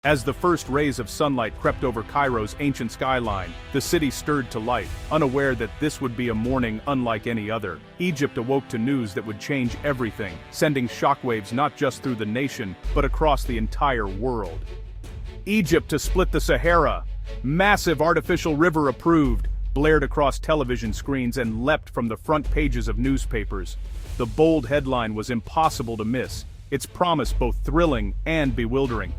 As the first rays of sunlight crept over Cairo's ancient skyline, the city stirred to life, unaware that this would be a morning unlike any other. Egypt awoke to news that would change everything, sending shockwaves not just through the nation, but across the entire world. Egypt to split the Sahara! Massive artificial river approved! Blared across television screens and leapt from the front pages of newspapers. The bold headline was impossible to miss, its promise both thrilling and bewildering.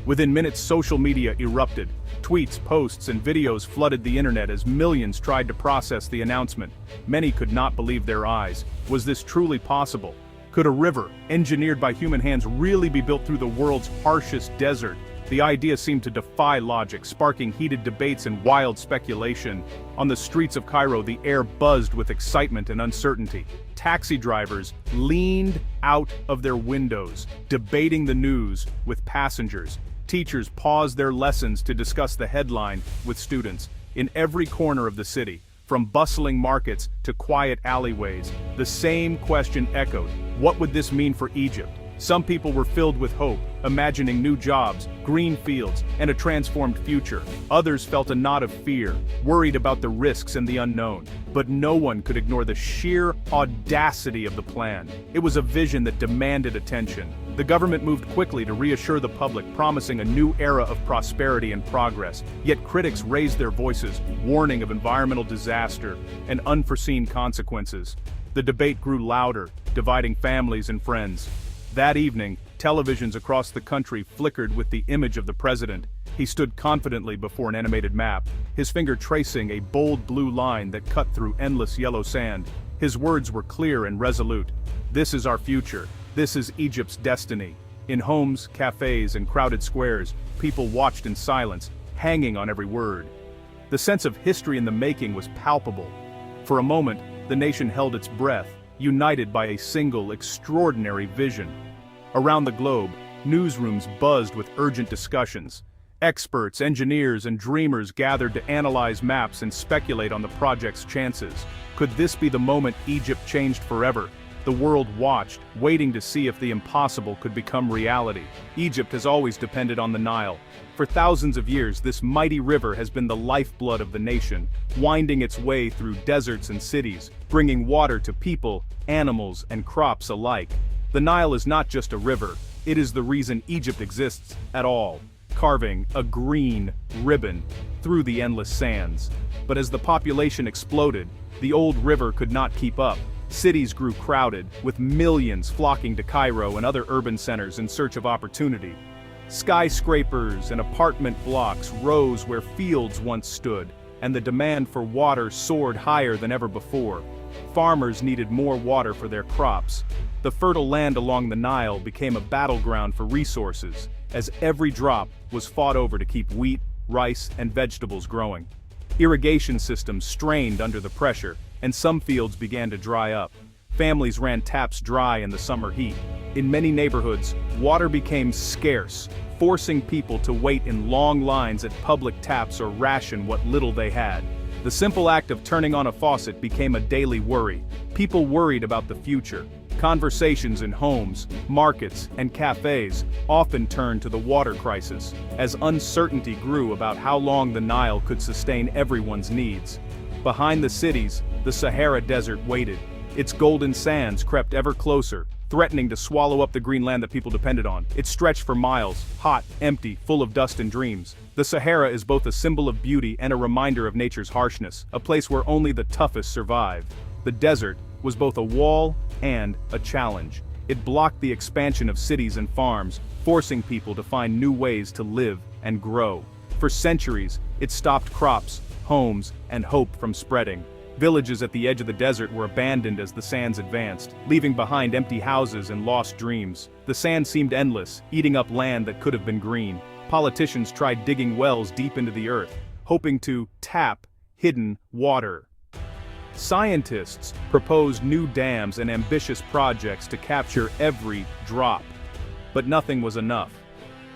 Within minutes, social media erupted. Tweets, posts, and videos flooded the internet as millions tried to process the announcement. Many could not believe their eyes. Was this truly possible? Could a river, engineered by human hands, really be built through the world's harshest desert? The idea seemed to defy logic, sparking heated debates and wild speculation. On the streets of Cairo, the air buzzed with excitement and uncertainty. Taxi drivers leaned out of their windows, debating the news with passengers. Teachers paused their lessons to discuss the headline with students. In every corner of the city, from bustling markets to quiet alleyways, the same question echoed: what would this mean for Egypt? Some people were filled with hope, imagining new jobs, green fields, and a transformed future. Others felt a knot of fear, worried about the risks and the unknown. But no one could ignore the sheer audacity of the plan. It was a vision that demanded attention. The government moved quickly to reassure the public, promising a new era of prosperity and progress. Yet critics raised their voices, warning of environmental disaster and unforeseen consequences. The debate grew louder, dividing families and friends. That evening, televisions across the country flickered with the image of the president. He stood confidently before an animated map, his finger tracing a bold blue line that cut through endless yellow sand. His words were clear and resolute. This is our future. This is Egypt's destiny. In homes, cafes, and crowded squares, people watched in silence, hanging on every word. The sense of history in the making was palpable. For a moment, the nation held its breath, united by a single, extraordinary vision. Around the globe, newsrooms buzzed with urgent discussions. Experts, engineers, and dreamers gathered to analyze maps and speculate on the project's chances. Could this be the moment Egypt changed forever? The world watched, waiting to see if the impossible could become reality. Egypt has always depended on the Nile. For thousands of years, this mighty river has been the lifeblood of the nation, winding its way through deserts and cities, bringing water to people, animals, and crops alike. The Nile is not just a river, it is the reason Egypt exists at all, carving a green ribbon through the endless sands. But as the population exploded, the old river could not keep up. Cities grew crowded, with millions flocking to Cairo and other urban centers in search of opportunity. Skyscrapers and apartment blocks rose where fields once stood, and the demand for water soared higher than ever before. Farmers needed more water for their crops. The fertile land along the Nile became a battleground for resources, as every drop was fought over to keep wheat, rice, and vegetables growing. Irrigation systems strained under the pressure, and some fields began to dry up. Families ran taps dry in the summer heat. In many neighborhoods, water became scarce, forcing people to wait in long lines at public taps or ration what little they had. The simple act of turning on a faucet became a daily worry. People worried about the future. Conversations in homes, markets, and cafes often turned to the water crisis, as uncertainty grew about how long the Nile could sustain everyone's needs. Behind the cities, the Sahara Desert waited. Its golden sands crept ever closer, threatening to swallow up the green land that people depended on. It stretched for miles, hot, empty, full of dust and dreams. The Sahara is both a symbol of beauty and a reminder of nature's harshness, a place where only the toughest survive. The desert was both a wall and a challenge. It blocked the expansion of cities and farms, forcing people to find new ways to live and grow. For centuries, it stopped crops, homes, and hope from spreading. Villages at the edge of the desert were abandoned as the sands advanced, leaving behind empty houses and lost dreams. The sand seemed endless, eating up land that could have been green. Politicians tried digging wells deep into the earth, hoping to tap hidden water. Scientists proposed new dams and ambitious projects to capture every drop. But nothing was enough.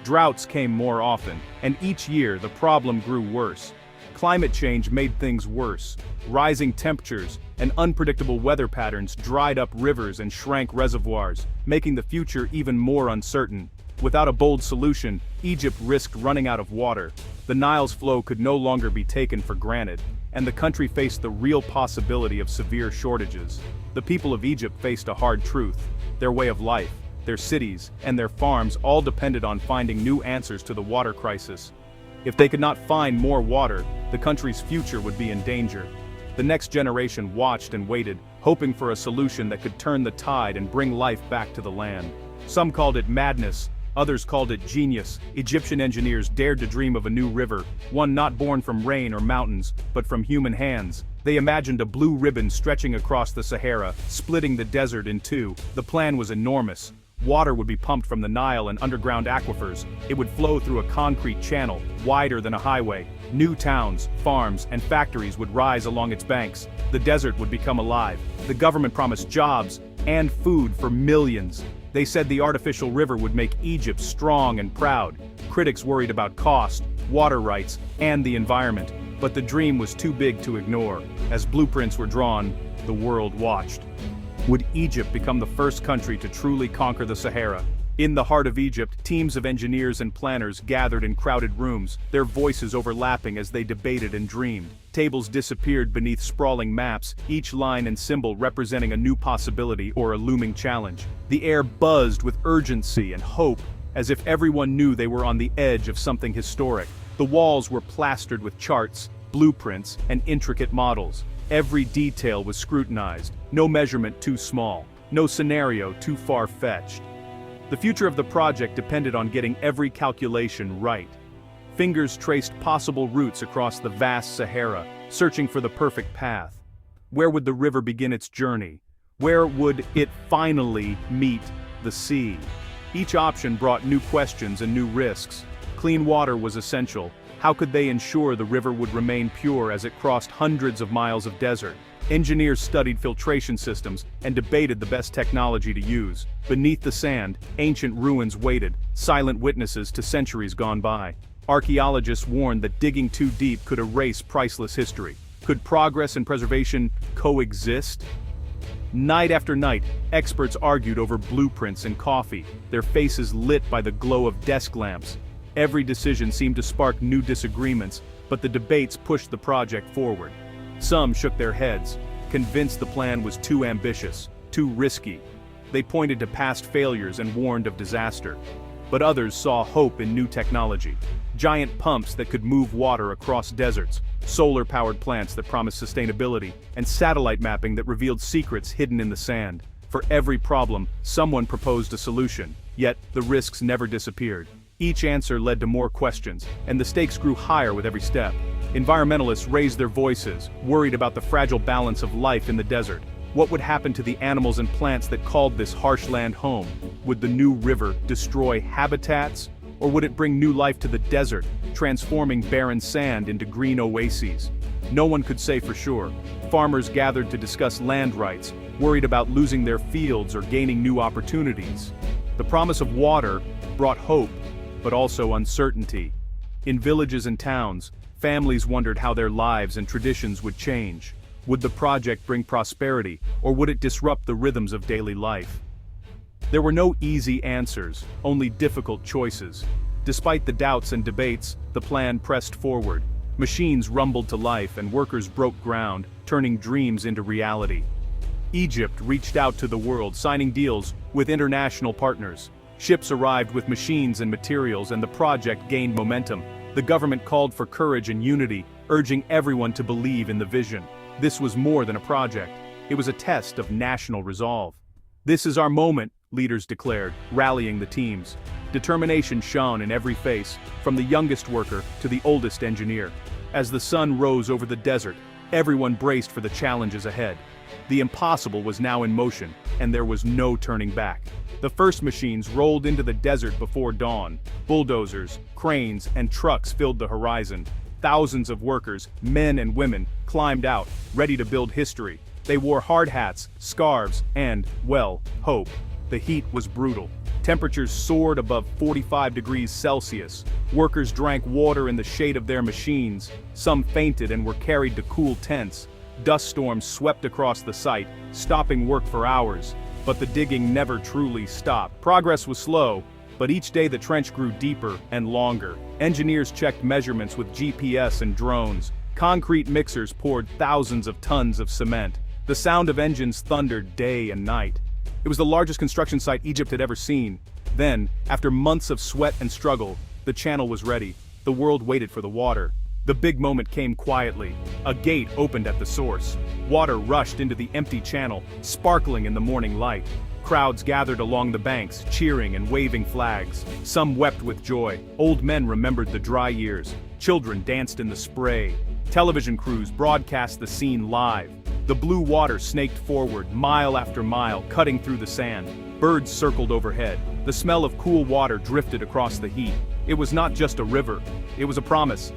Droughts came more often, and each year the problem grew worse. Climate change made things worse. Rising temperatures and unpredictable weather patterns dried up rivers and shrank reservoirs, making the future even more uncertain. Without a bold solution, Egypt risked running out of water. The Nile's flow could no longer be taken for granted, and the country faced the real possibility of severe shortages. The people of Egypt faced a hard truth. Their way of life, their cities, and their farms all depended on finding new answers to the water crisis. If they could not find more water, the country's future would be in danger. The next generation watched and waited, hoping for a solution that could turn the tide and bring life back to the land. Some called it madness, others called it genius. Egyptian engineers dared to dream of a new river, one not born from rain or mountains, but from human hands. They imagined a blue ribbon stretching across the Sahara, splitting the desert in two. The plan was enormous. Water would be pumped from the Nile and underground aquifers. It would flow through a concrete channel, wider than a highway. New towns, farms, and factories would rise along its banks. The desert would become alive. The government promised jobs and food for millions. They said the artificial river would make Egypt strong and proud. Critics worried about cost, water rights, and the environment. But the dream was too big to ignore. As blueprints were drawn, the world watched. Would Egypt become the first country to truly conquer the Sahara? In the heart of Egypt, teams of engineers and planners gathered in crowded rooms, their voices overlapping as they debated and dreamed. Tables disappeared beneath sprawling maps, each line and symbol representing a new possibility or a looming challenge. The air buzzed with urgency and hope, as if everyone knew they were on the edge of something historic. The walls were plastered with charts, blueprints, and intricate models. Every detail was scrutinized, no measurement too small, no scenario too far-fetched. The future of the project depended on getting every calculation right. Fingers traced possible routes across the vast Sahara, searching for the perfect path. Where would the river begin its journey? Where would it finally meet the sea? Each option brought new questions and new risks. Clean water was essential. How could they ensure the river would remain pure as it crossed hundreds of miles of desert? Engineers studied filtration systems and debated the best technology to use. Beneath the sand, ancient ruins waited, silent witnesses to centuries gone by. Archaeologists warned that digging too deep could erase priceless history. Could progress and preservation coexist? Night after night, experts argued over blueprints and coffee, their faces lit by the glow of desk lamps. Every decision seemed to spark new disagreements, but the debates pushed the project forward. Some shook their heads, convinced the plan was too ambitious, too risky. They pointed to past failures and warned of disaster. But others saw hope in new technology. Giant pumps that could move water across deserts, solar-powered plants that promised sustainability, and satellite mapping that revealed secrets hidden in the sand. For every problem, someone proposed a solution, yet the risks never disappeared. Each answer led to more questions, and the stakes grew higher with every step. Environmentalists raised their voices, worried about the fragile balance of life in the desert. What would happen to the animals and plants that called this harsh land home? Would the new river destroy habitats, or would it bring new life to the desert, transforming barren sand into green oases? No one could say for sure. Farmers gathered to discuss land rights, worried about losing their fields or gaining new opportunities. The promise of water brought hope, but also uncertainty. In villages and towns, families wondered how their lives and traditions would change. Would the project bring prosperity, or would it disrupt the rhythms of daily life? There were no easy answers, only difficult choices. Despite the doubts and debates, the plan pressed forward. Machines rumbled to life and workers broke ground, turning dreams into reality. Egypt reached out to the world, signing deals with international partners. Ships arrived with machines and materials, and the project gained momentum. The government called for courage and unity, urging everyone to believe in the vision. This was more than a project. It was a test of national resolve. "This is our moment," leaders declared, rallying the teams. Determination shone in every face, from the youngest worker to the oldest engineer. As the sun rose over the desert, everyone braced for the challenges ahead. The impossible was now in motion, and there was no turning back. The first machines rolled into the desert before dawn. Bulldozers, cranes, and trucks filled the horizon. Thousands of workers, men and women, climbed out, ready to build history. They wore hard hats, scarves, and, well, hope. The heat was brutal. Temperatures soared above 45 degrees Celsius. Workers drank water in the shade of their machines. Some fainted and were carried to cool tents. Dust storms swept across the site, stopping work for hours. But the digging never truly stopped. Progress was slow, But each day the trench grew deeper and longer. Engineers checked measurements with GPS and drones. Concrete mixers poured thousands of tons of cement. The sound of engines thundered day and night. It was the largest construction site Egypt had ever seen. Then, after months of sweat and struggle, the channel was ready. The world waited for the water. The big moment came quietly. A gate opened at the source. Water rushed into the empty channel, sparkling in the morning light. Crowds gathered along the banks, cheering and waving flags. Some wept with joy. Old men remembered the dry years. Children danced in the spray. Television crews broadcast the scene live. The blue water snaked forward, mile after mile, cutting through the sand. Birds circled overhead. The smell of cool water drifted across the heat. It was not just a river. It was a promise.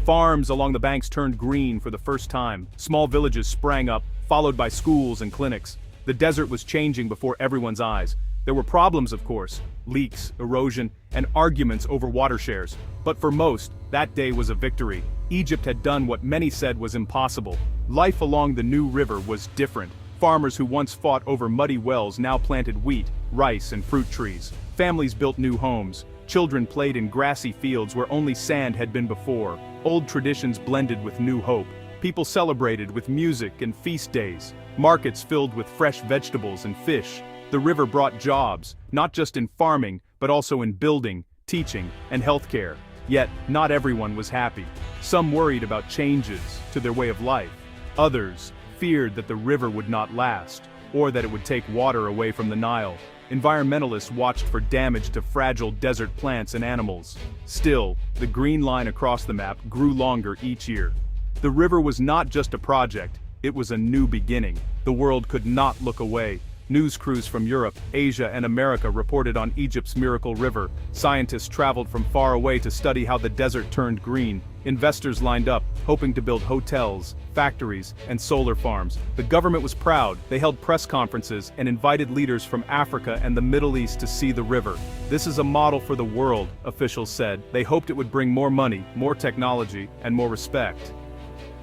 Farms along the banks turned green for the first time. Small villages sprang up, followed by schools and clinics. The desert was changing before everyone's eyes. There were problems, of course: leaks, erosion, and arguments over water shares. But for most, that day was a victory. Egypt had done what many said was impossible. Life along the new river was different. Farmers who once fought over muddy wells now planted wheat, rice, and fruit trees. Families built new homes. Children played in grassy fields where only sand had been before. Old traditions blended with new hope. People celebrated with music and feast days. Markets filled with fresh vegetables and fish. The river brought jobs, not just in farming, but also in building, teaching, and healthcare. Yet, not everyone was happy. Some worried about changes to their way of life. Others feared that the river would not last, or that it would take water away from the Nile. Environmentalists watched for damage to fragile desert plants and animals. Still, the green line across the map grew longer each year. The river was not just a project, it was a new beginning. The world could not look away. News crews from Europe, Asia, and America reported on Egypt's miracle river. Scientists traveled from far away to study how the desert turned green. Investors lined up, hoping to build hotels, factories, and solar farms. The government was proud. They held press conferences and invited leaders from Africa and the Middle East to see the river. "This is a model for the world," officials said. They hoped it would bring more money, more technology, and more respect.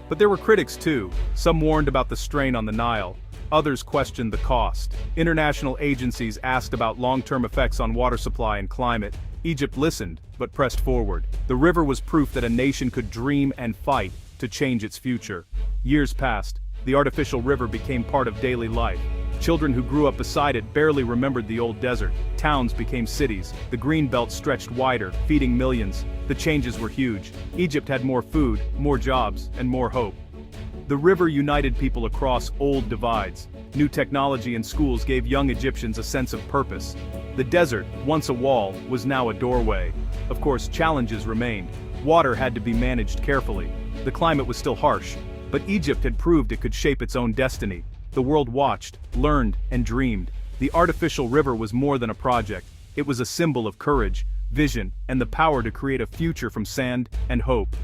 But there were critics too. Some warned about the strain on the Nile. Others questioned the cost. International agencies asked about long-term effects on water supply and climate. Egypt listened, but pressed forward. The river was proof that a nation could dream and fight to change its future. Years passed. The artificial river became part of daily life. Children who grew up beside it barely remembered the old desert. Towns became cities. The green belt stretched wider, feeding millions. The changes were huge. Egypt had more food, more jobs, and more hope. The river united people across old divides. New technology and schools gave young Egyptians a sense of purpose. The desert, once a wall, was now a doorway. Of course, challenges remained. Water had to be managed carefully. The climate was still harsh, but Egypt had proved it could shape its own destiny. The world watched, learned, and dreamed. The artificial river was more than a project. It was a symbol of courage, vision, and the power to create a future from sand and hope.